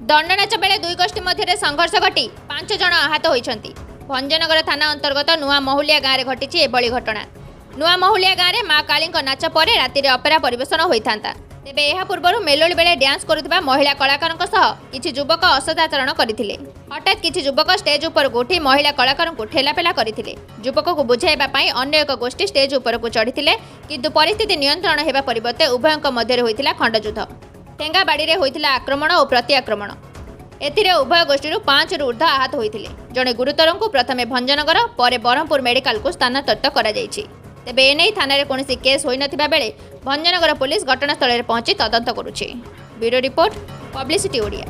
दंडनाच बेले दुई गोष्ठी मध्य संघर्ष घटी 5 जन आहत होती। भंजनगर थाना अंतर्गत नुआ महुलिया गाँव में घटी एभली घटना। नुआ महुलिया गाँव में माँ काली नाच पर राति अपेरा परिवेशन होता। तेबे यह पूर्व मेलोडी बेले डांस करुवा महिला कलाकार किछि युवक असदाचरण करथिले। हठात किछि युवक स्टेज उपर उठी महिला कलाकार को ठेलापेला करथिले। युवक को बुझाइबा पई अन्य एक गोष्ठी स्टेज उपर को चढ़िथिले, किंतु परिस्थिति नियंत्रण हेबा परिवर्ते उभयଙ୍କ मध्य होइतिला खंडयुद्ध। ठेंगा बाड़ी रे होइतिला आक्रमण और प्रति आक्रमण। एथिरे उभय गोष्ठी 5 रु ऊर्ध्व आहत होइतिले। जणे गुरुतर को प्रथमे भंजनगर पर ब्रह्मपुर मेडिकल को स्थानांतरित करा जायछि। तेबे एने थाना कौन केस हो नथिबा बेले भंजनगर पुलिस घटनास्थल में पहुंची तदंत करुछि। Bureau report, publicity Odia.